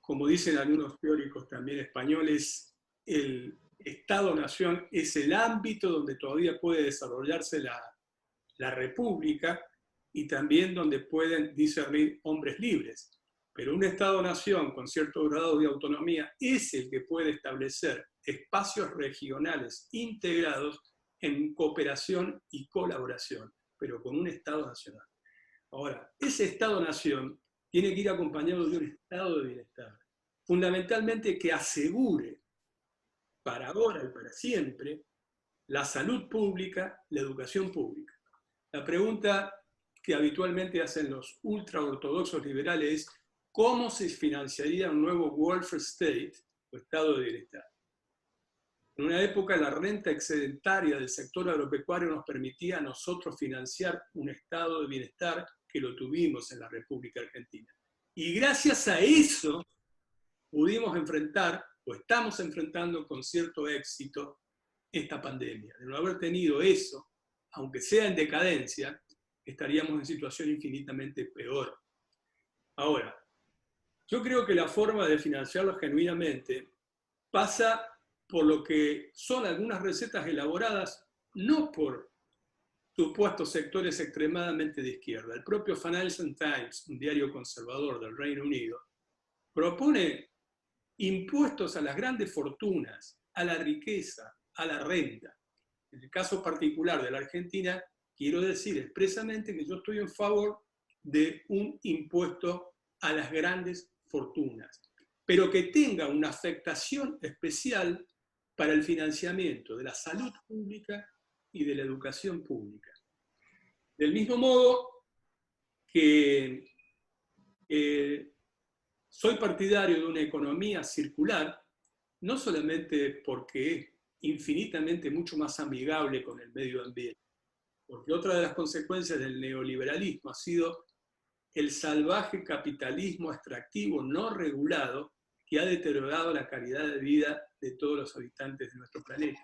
Como dicen algunos teóricos también españoles, el Estado-Nación es el ámbito donde todavía puede desarrollarse la república y también donde pueden discernir hombres libres. Pero un Estado-Nación con cierto grado de autonomía es el que puede establecer espacios regionales integrados en cooperación y colaboración, pero con un Estado nacional. Ahora, ese Estado-Nación tiene que ir acompañado de un estado de bienestar, fundamentalmente que asegure para ahora y para siempre la salud pública, la educación pública. La pregunta que habitualmente hacen los ultraortodoxos liberales es ¿cómo se financiaría un nuevo welfare state o estado de bienestar? En una época la renta excedentaria del sector agropecuario nos permitía a nosotros financiar un estado de bienestar que lo tuvimos en la República Argentina. Y gracias a eso pudimos enfrentar, o estamos enfrentando con cierto éxito, esta pandemia. De no haber tenido eso, aunque sea en decadencia, estaríamos en situación infinitamente peor. Ahora, yo creo que la forma de financiarlo genuinamente pasa por lo que son algunas recetas elaboradas no por supuestos sectores extremadamente de izquierda. El propio Financial Times, un diario conservador del Reino Unido, propone impuestos a las grandes fortunas, a la riqueza, a la renta. En el caso particular de la Argentina, quiero decir expresamente que yo estoy en favor de un impuesto a las grandes fortunas, pero que tenga una afectación especial para el financiamiento de la salud pública y de la educación pública. Del mismo modo que soy partidario de una economía circular, no solamente porque es infinitamente mucho más amigable con el medio ambiente, porque otra de las consecuencias del neoliberalismo ha sido el salvaje capitalismo extractivo no regulado que ha deteriorado la calidad de vida de todos los habitantes de nuestro planeta.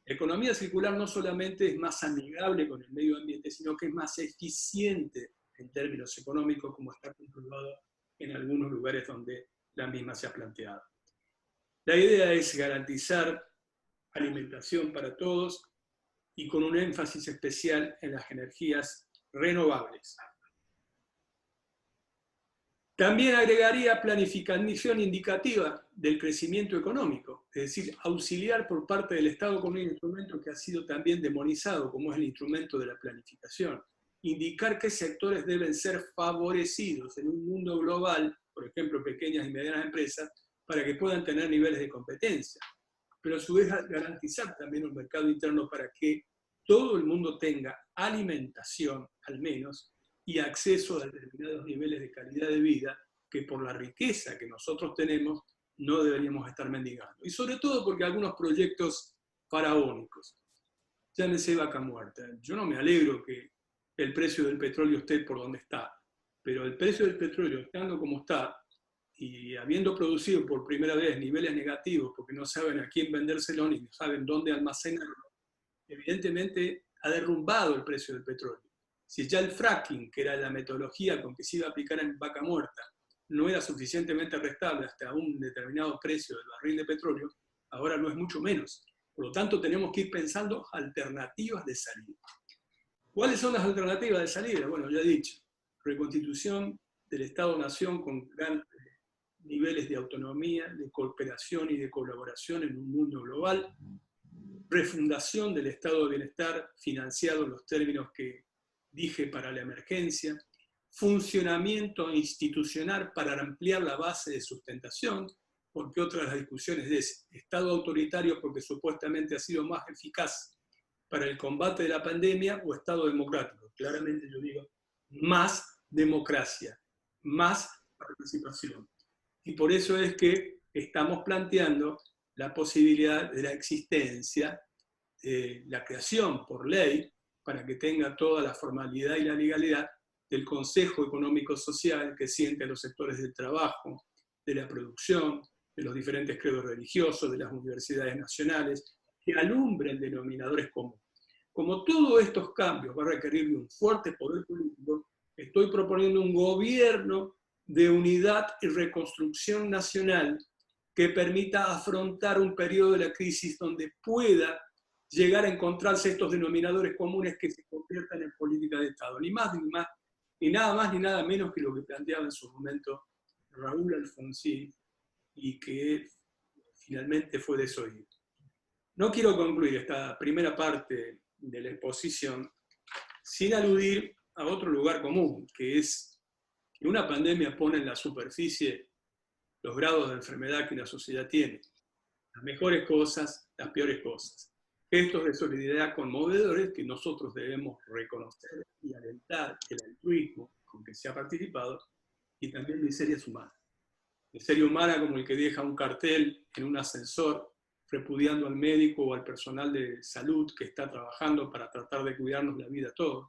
La economía circular no solamente es más amigable con el medio ambiente, sino que es más eficiente en términos económicos, como está comprobado en algunos lugares donde la misma se ha planteado. La idea es garantizar alimentación para todos y con un énfasis especial en las energías renovables. También agregaría planificación indicativa del crecimiento económico, es decir, auxiliar por parte del Estado con un instrumento que ha sido también demonizado, como es el instrumento de la planificación. Indicar qué sectores deben ser favorecidos en un mundo global, por ejemplo, pequeñas y medianas empresas, para que puedan tener niveles de competencia. Pero a su vez garantizar también un mercado interno para que todo el mundo tenga alimentación, al menos, y acceso a determinados niveles de calidad de vida que por la riqueza que nosotros tenemos no deberíamos estar mendigando. Y sobre todo porque algunos proyectos faraónicos, llámese Vaca Muerta. Yo no me alegro que el precio del petróleo esté por donde está, pero el precio del petróleo estando como está y habiendo producido por primera vez niveles negativos porque no saben a quién vendérselo ni saben dónde almacenarlo, evidentemente ha derrumbado el precio del petróleo. Si ya el fracking, que era la metodología con que se iba a aplicar en Vaca Muerta, no era suficientemente restable hasta un determinado precio del barril de petróleo, ahora no es mucho menos. Por lo tanto, tenemos que ir pensando alternativas de salida. ¿Cuáles son las alternativas de salida? Bueno, ya he dicho, reconstitución del Estado-Nación con grandes niveles de autonomía, de cooperación y de colaboración en un mundo global, refundación del estado de bienestar financiado en los términos que dije para la emergencia, funcionamiento institucional para ampliar la base de sustentación, porque otra de las discusiones es Estado autoritario porque supuestamente ha sido más eficaz para el combate de la pandemia o Estado democrático. Claramente yo digo más democracia, más participación. Y por eso es que estamos planteando la posibilidad de la existencia, la creación por ley, para que tenga toda la formalidad y la legalidad del Consejo Económico Social que siente a los sectores del trabajo, de la producción, de los diferentes credos religiosos, de las universidades nacionales, que alumbren denominadores comunes. Como todos estos cambios van a requerir de un fuerte poder político, estoy proponiendo un gobierno de unidad y reconstrucción nacional que permita afrontar un periodo de la crisis donde pueda llegar a encontrarse estos denominadores comunes que se conviertan en política de Estado. Ni más ni más, ni nada más ni nada menos que lo que planteaba en su momento Raúl Alfonsín y que finalmente fue desoído. No quiero concluir esta primera parte de la exposición sin aludir a otro lugar común, que es que una pandemia pone en la superficie los grados de enfermedad que una sociedad tiene, las mejores cosas, las peores cosas. Gestos de solidaridad conmovedores que nosotros debemos reconocer y alentar el altruismo con que se ha participado, y también miserias humanas. Miseria humana como el que deja un cartel en un ascensor repudiando al médico o al personal de salud que está trabajando para tratar de cuidarnos la vida a todos.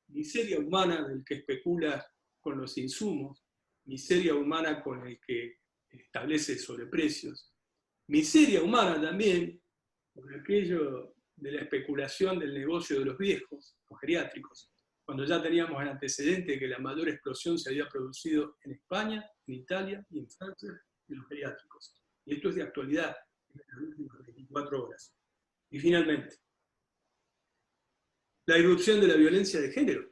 Miseria humana del que especula con los insumos, miseria humana con el que establece sobreprecios, miseria humana también con aquello de la especulación del negocio de los viejos, los geriátricos, cuando ya teníamos el antecedente de que la mayor explosión se había producido en España, en Italia y en Francia, en los geriátricos. Y esto es de actualidad, en las últimas 24 horas. Y finalmente, la irrupción de la violencia de género.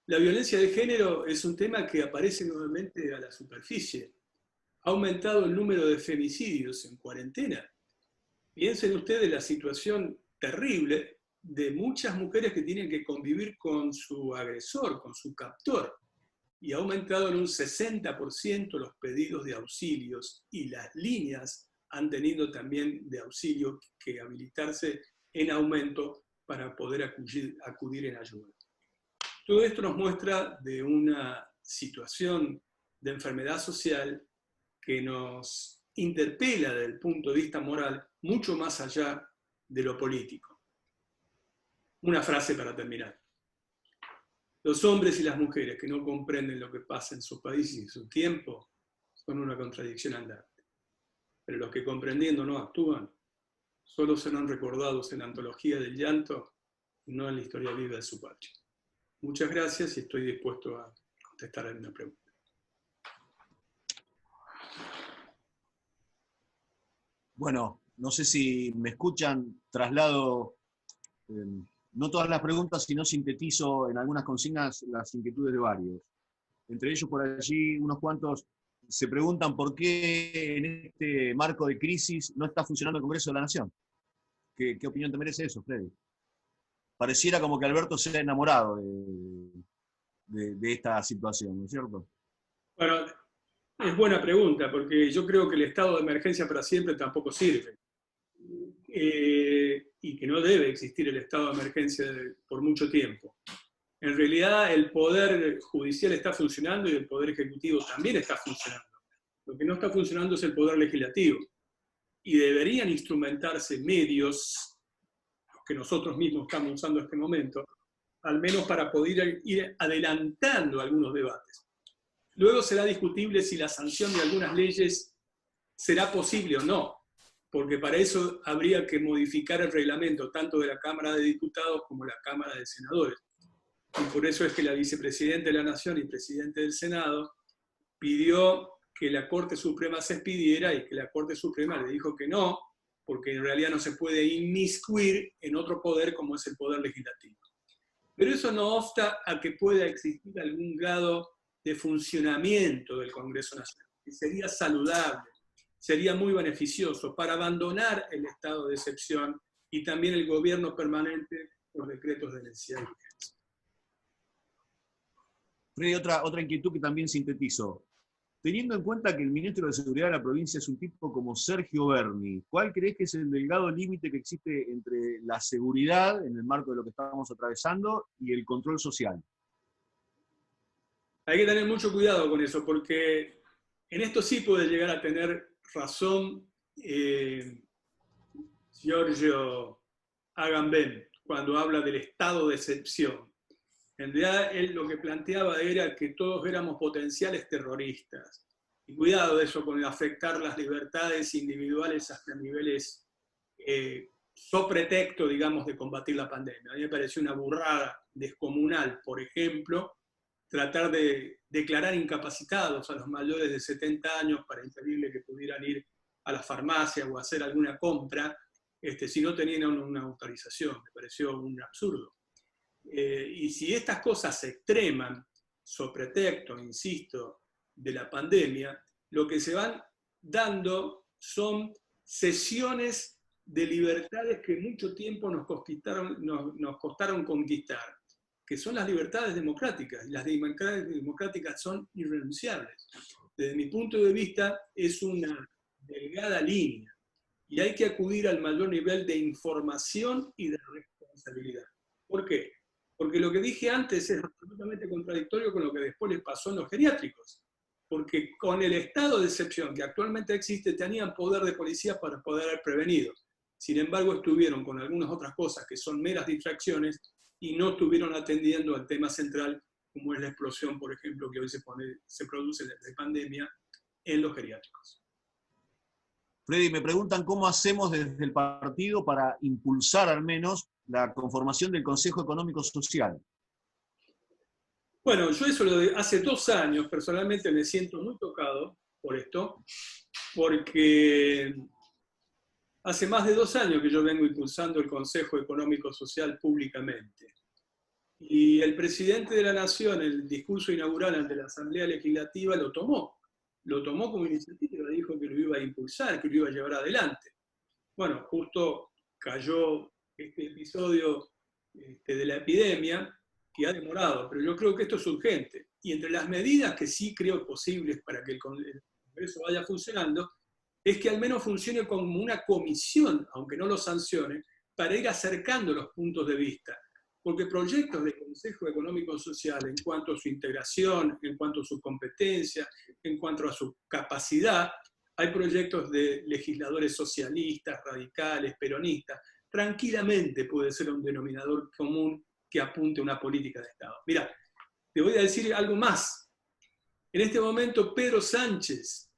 La violencia de género es un tema que aparece nuevamente a la superficie. Ha aumentado el número de femicidios en cuarentena. Piensen ustedes la situación terrible de muchas mujeres que tienen que convivir con su agresor, con su captor. Y ha aumentado en un 60% los pedidos de auxilios y las líneas han tenido también de auxilio que habilitarse en aumento para poder acudir en ayuda. Todo esto nos muestra de una situación de enfermedad social que nos interpela desde el punto de vista moral mucho más allá de lo político. Una frase para terminar. Los hombres y las mujeres que no comprenden lo que pasa en su país y en su tiempo son una contradicción andante. Pero los que comprendiendo no actúan, solo serán recordados en la antología del llanto y no en la historia viva de su patria. Muchas gracias y estoy dispuesto a contestar alguna pregunta. Bueno, no sé si me escuchan, traslado no todas las preguntas, sino sintetizo en algunas consignas las inquietudes de varios. Entre ellos, por allí, unos cuantos se preguntan por qué en este marco de crisis no está funcionando el Congreso de la Nación. ¿Qué opinión te merece eso, Freddy? Pareciera como que Alberto se ha enamorado de esta situación, ¿no es cierto? Bueno, es buena pregunta, porque yo creo que el estado de emergencia para siempre tampoco sirve. Y que no debe existir el estado de emergencia por mucho tiempo. En realidad el poder judicial está funcionando y el poder ejecutivo también está funcionando. Lo que no está funcionando es el poder legislativo. Y deberían instrumentarse medios, los que nosotros mismos estamos usando en este momento, al menos para poder ir adelantando algunos debates. Luego será discutible si la sanción de algunas leyes será posible o no, porque para eso habría que modificar el reglamento tanto de la Cámara de Diputados como de la Cámara de Senadores. Y por eso es que la vicepresidenta de la Nación y presidente del Senado pidió que la Corte Suprema se expidiera y que la Corte Suprema le dijo que no, porque en realidad no se puede inmiscuir en otro poder como es el poder legislativo. Pero eso no obsta a que pueda existir algún grado de funcionamiento del Congreso Nacional, que sería saludable, sería muy beneficioso para abandonar el estado de excepción y también el gobierno permanente por decretos de necesidad y urgencia. Freddy, otra inquietud que también sintetizo. Teniendo en cuenta que el ministro de Seguridad de la provincia es un tipo como Sergio Berni, ¿cuál crees que es el delgado límite que existe entre la seguridad, en el marco de lo que estamos atravesando, y el control social? Hay que tener mucho cuidado con eso, porque en esto sí puede llegar a tener razón Giorgio Agamben cuando habla del estado de excepción. En realidad, él lo que planteaba era que todos éramos potenciales terroristas. Y cuidado de eso con afectar las libertades individuales hasta niveles so pretexto, digamos, de combatir la pandemia. A mí me pareció una burrada descomunal, por ejemplo, tratar de declarar incapacitados a los mayores de 70 años para impedirle que pudieran ir a la farmacia o hacer alguna compra si no tenían una autorización. Me pareció un absurdo. Y si estas cosas se extreman, sobre pretexto, insisto, de la pandemia, lo que se van dando son cesiones de libertades que mucho tiempo nos costaron conquistar, que son las libertades democráticas, y las libertades democráticas son irrenunciables. Desde mi punto de vista, es una delgada línea, y hay que acudir al mayor nivel de información y de responsabilidad. ¿Por qué? Porque lo que dije antes es absolutamente contradictorio con lo que después les pasó en los geriátricos. porque con el estado de excepción que actualmente existe tenían poder de policía para poder haber prevenido. Sin embargo, estuvieron con algunas otras cosas que son meras distracciones y no estuvieron atendiendo al tema central, como es la explosión, por ejemplo, que hoy se produce de pandemia en los geriátricos. Freddy, me preguntan cómo hacemos desde el partido para impulsar al menos la conformación del Consejo Económico Social. Bueno, yo eso hace 2 años personalmente me siento muy tocado por esto, porque hace más de 2 años que yo vengo impulsando el Consejo Económico Social públicamente. Y el presidente de la Nación, el discurso inaugural ante la Asamblea Legislativa, lo tomó como iniciativa, dijo que lo iba a impulsar, que lo iba a llevar adelante. Bueno, justo cayó este episodio de la epidemia, que ha demorado, pero yo creo que esto es urgente. Y entre las medidas que sí creo posibles para que el Congreso vaya funcionando, es que al menos funcione como una comisión, aunque no lo sancione, para ir acercando los puntos de vista. Porque proyectos de Consejo Económico Social, en cuanto a su integración, en cuanto a su competencia, en cuanto a su capacidad, hay proyectos de legisladores socialistas, radicales, peronistas, tranquilamente puede ser un denominador común que apunte a una política de Estado. Mira, te voy a decir algo más. En este momento, Pedro Sánchez,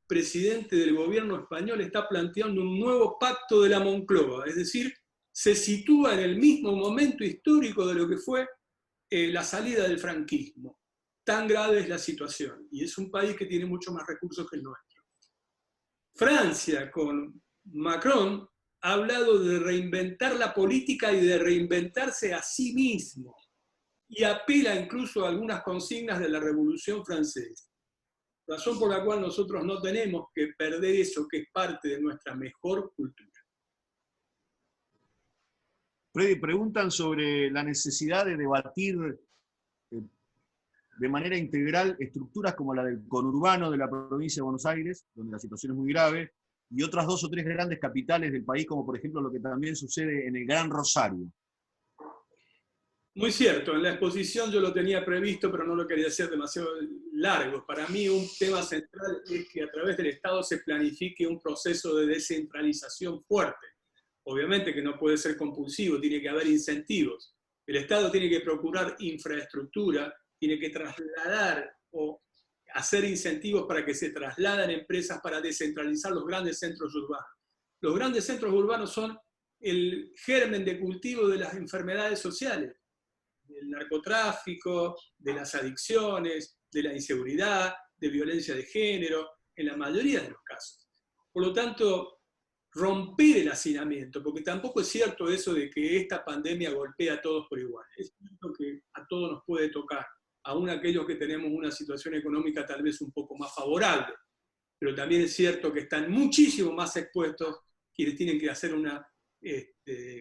presidente del gobierno español, está planteando un nuevo pacto de la Moncloa, es decir, se sitúa en el mismo momento histórico de lo que fue la salida del franquismo. Tan grave es la situación, y es un país que tiene mucho más recursos que el nuestro. Francia, con Macron, ha hablado de reinventar la política y de reinventarse a sí mismo, y apela incluso a algunas consignas de la Revolución Francesa. Razón por la cual nosotros no tenemos que perder eso que es parte de nuestra mejor cultura. Freddy, preguntan sobre la necesidad de debatir de manera integral estructuras como la del conurbano de la provincia de Buenos Aires, donde la situación es muy grave, y otras 2 o 3 grandes capitales del país, como por ejemplo lo que también sucede en el Gran Rosario. Muy cierto, en la exposición yo lo tenía previsto, pero no lo quería hacer demasiado largo. Para mí un tema central es que a través del Estado se planifique un proceso de descentralización fuerte. Obviamente que no puede ser compulsivo, tiene que haber incentivos. El Estado tiene que procurar infraestructura, tiene que trasladar o hacer incentivos para que se trasladen empresas para descentralizar los grandes centros urbanos. Los grandes centros urbanos son el germen de cultivo de las enfermedades sociales, del narcotráfico, de las adicciones, de la inseguridad, de violencia de género, en la mayoría de los casos. Por lo tanto, romper el hacinamiento, porque tampoco es cierto eso de que esta pandemia golpea a todos por igual. Es cierto que a todos nos puede tocar, aún aquellos que tenemos una situación económica tal vez un poco más favorable, pero también es cierto que están muchísimo más expuestos quienes tienen que hacer una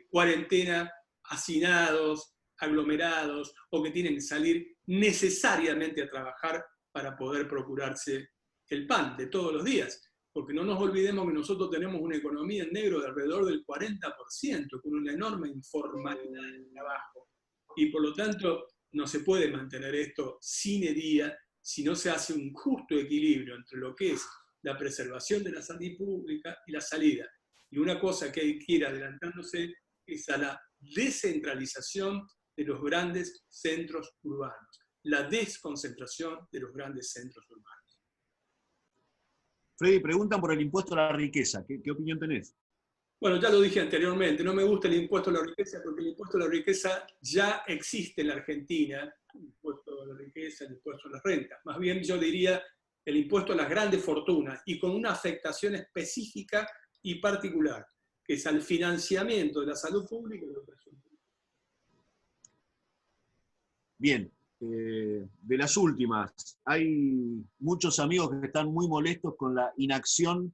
cuarentena hacinados, aglomerados, o que tienen que salir necesariamente a trabajar para poder procurarse el pan de todos los días. Porque no nos olvidemos que nosotros tenemos una economía en negro de alrededor del 40%, con una enorme informalidad del trabajo. Y por lo tanto, no se puede mantener esto sine die si no se hace un justo equilibrio entre lo que es la preservación de la salud pública y la salida. Y una cosa que hay que ir adelantándose es a la descentralización de los grandes centros urbanos, la desconcentración de los grandes centros urbanos. Freddy, preguntan por el impuesto a la riqueza. ¿Qué opinión tenés? Bueno, ya lo dije anteriormente, no me gusta el impuesto a la riqueza porque el impuesto a la riqueza ya existe en la Argentina, el impuesto a la riqueza, el impuesto a las rentas. Más bien yo diría el impuesto a las grandes fortunas y con una afectación específica y particular, que es al financiamiento de la salud pública y de la educación pública. Bien, de las últimas, hay muchos amigos que están muy molestos con la inacción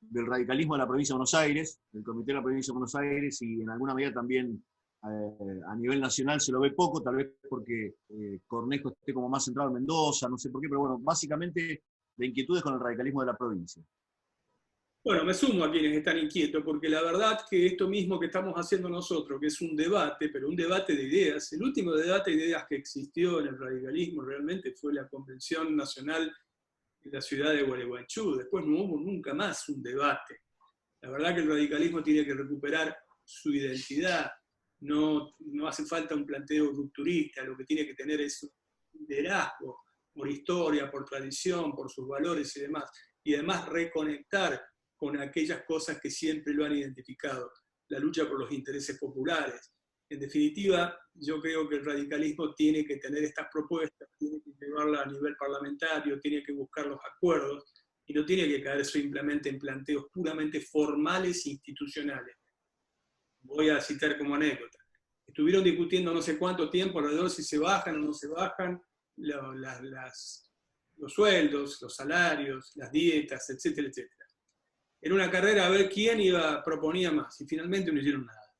del radicalismo de la provincia de Buenos Aires, del Comité de la Provincia de Buenos Aires, y en alguna medida también a nivel nacional se lo ve poco, tal vez porque Cornejo esté como más centrado en Mendoza, no sé por qué, pero bueno, básicamente la inquietud es con el radicalismo de la provincia. Bueno, me sumo a quienes están inquietos, porque la verdad que esto mismo que estamos haciendo nosotros, que es un debate, pero un debate de ideas, el último debate de ideas que existió en el radicalismo realmente fue la Convención Nacional en la ciudad de Gualeguaychú. Después no hubo nunca más un debate. La verdad que el radicalismo tiene que recuperar su identidad. No hace falta un planteo rupturista, lo que tiene que tener es un liderazgo por historia, por tradición, por sus valores y demás. Y además reconectar con aquellas cosas que siempre lo han identificado, la lucha por los intereses populares. En definitiva, yo creo que el radicalismo tiene que tener estas propuestas, tiene que llevarlas a nivel parlamentario, tiene que buscar los acuerdos y no tiene que caer simplemente en planteos puramente formales e institucionales. Voy a citar como anécdota. Estuvieron discutiendo no sé cuánto tiempo alrededor si se bajan o no se bajan los sueldos, los salarios, las dietas, etcétera, etcétera. Era una carrera a ver quién proponía más y finalmente no hicieron nada.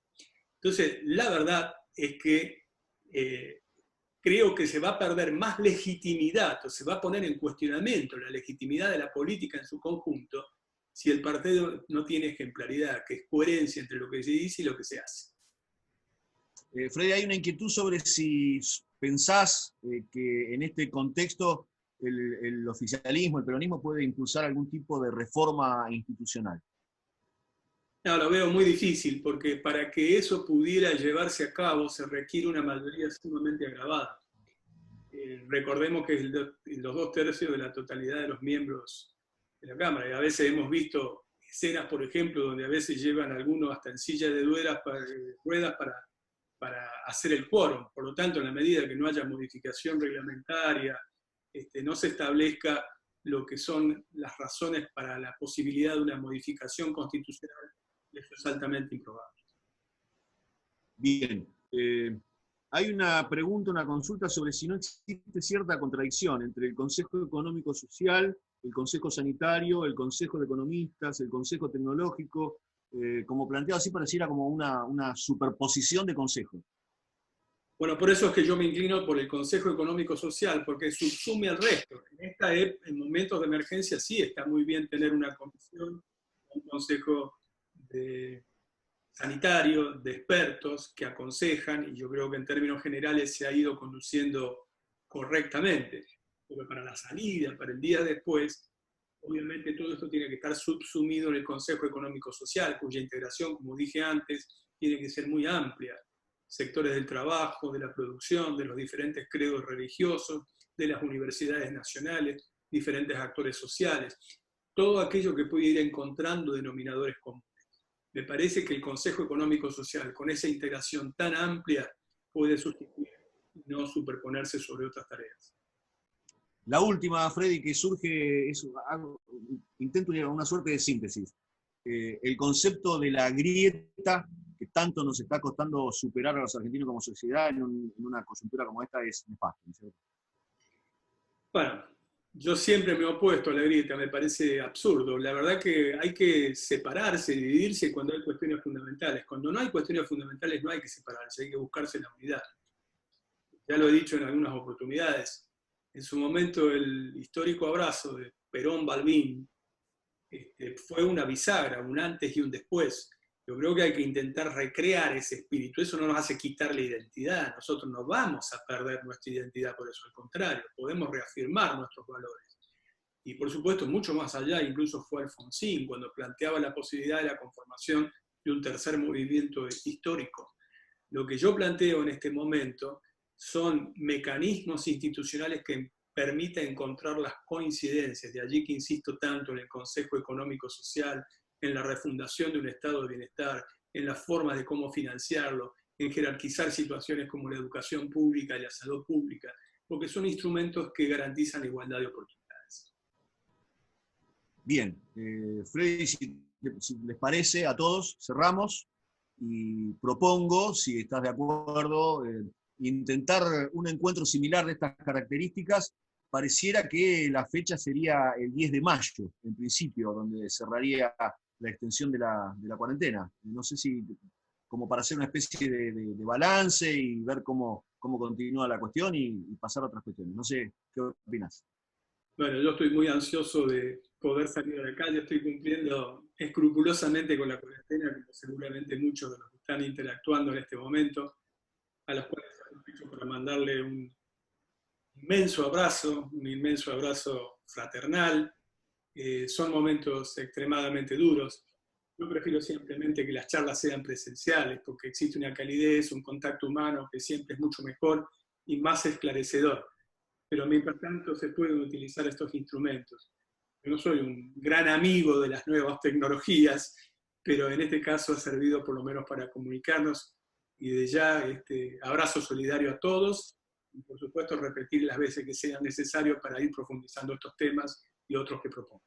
Entonces, la verdad es que creo que se va a perder más legitimidad, o se va a poner en cuestionamiento la legitimidad de la política en su conjunto, si el partido no tiene ejemplaridad, que es coherencia entre lo que se dice y lo que se hace. Freddy, hay una inquietud sobre si pensás que en este contexto el oficialismo, el peronismo puede impulsar algún tipo de reforma institucional. No, lo veo muy difícil, porque para que eso pudiera llevarse a cabo se requiere una mayoría sumamente agravada. Recordemos que los 2/3 de la totalidad de los miembros de la Cámara, y a veces hemos visto escenas, por ejemplo, donde a veces llevan algunos hasta en silla de ruedas para hacer el quórum. Por lo tanto, en la medida que no haya modificación reglamentaria, no se establezca lo que son las razones para la posibilidad de una modificación constitucional, eso es altamente improbable. Bien. Hay una pregunta, una consulta sobre si no existe cierta contradicción entre el Consejo Económico Social, el Consejo Sanitario, el Consejo de Economistas, el Consejo Tecnológico, como planteado así, pareciera como una superposición de consejos. Bueno, por eso es que yo me inclino por el Consejo Económico Social, porque subsume al resto. En momentos de emergencia sí está muy bien tener una comisión, un consejo sanitario, de expertos que aconsejan, y yo creo que en términos generales se ha ido conduciendo correctamente. Pero para la salida, para el día después, obviamente todo esto tiene que estar subsumido en el Consejo Económico Social, cuya integración, como dije antes, tiene que ser muy amplia. Sectores del trabajo, de la producción, de los diferentes credos religiosos, de las universidades nacionales, diferentes actores sociales, todo aquello que puede ir encontrando denominadores comunes. Me parece que el Consejo Económico Social, con esa integración tan amplia, puede sustituir y no superponerse sobre otras tareas. La última, Freddy, que surge, intento llegar a una suerte de síntesis. El concepto de la grieta que tanto nos está costando superar a los argentinos como sociedad en una coyuntura como esta es nefasto, ¿cierto? Bueno, yo siempre me he opuesto a la grieta, me parece absurdo. La verdad que hay que separarse, dividirse cuando hay cuestiones fundamentales. Cuando no hay cuestiones fundamentales no hay que separarse, hay que buscarse la unidad. Ya lo he dicho en algunas oportunidades. En su momento el histórico abrazo de Perón-Balbín fue una bisagra, un antes y un después. Yo creo que hay que intentar recrear ese espíritu. Eso no nos hace quitar la identidad. Nosotros no vamos a perder nuestra identidad por eso. Al contrario, podemos reafirmar nuestros valores. Y por supuesto, mucho más allá, incluso fue Alfonsín cuando planteaba la posibilidad de la conformación de un tercer movimiento histórico. Lo que yo planteo en este momento son mecanismos institucionales que permiten encontrar las coincidencias. De allí que insisto tanto en el Consejo Económico Social, en la refundación de un estado de bienestar, en la forma de cómo financiarlo, en jerarquizar situaciones como la educación pública y la salud pública, porque son instrumentos que garantizan la igualdad de oportunidades. Bien, Freddy, si les parece a todos, cerramos y propongo, si estás de acuerdo, intentar un encuentro similar de estas características. Pareciera que la fecha sería el 10 de mayo, en principio, donde cerraría la extensión de la cuarentena. No sé si como para hacer una especie de balance y ver cómo continúa la cuestión y pasar a otras cuestiones. No sé, ¿qué opinas? Bueno, yo estoy muy ansioso de poder salir a la calle, estoy cumpliendo escrupulosamente con la cuarentena, como seguramente muchos de los que están interactuando en este momento, a los cuales aprovecho para mandarle un inmenso abrazo fraternal. Son momentos extremadamente duros. Yo prefiero simplemente que las charlas sean presenciales, porque existe una calidez, un contacto humano que siempre es mucho mejor y más esclarecedor. Pero mientras tanto se pueden utilizar estos instrumentos. Yo no soy un gran amigo de las nuevas tecnologías, pero en este caso ha servido por lo menos para comunicarnos, y de ya abrazo solidario a todos, y por supuesto repetir las veces que sean necesarios para ir profundizando estos temas y otros que propongo.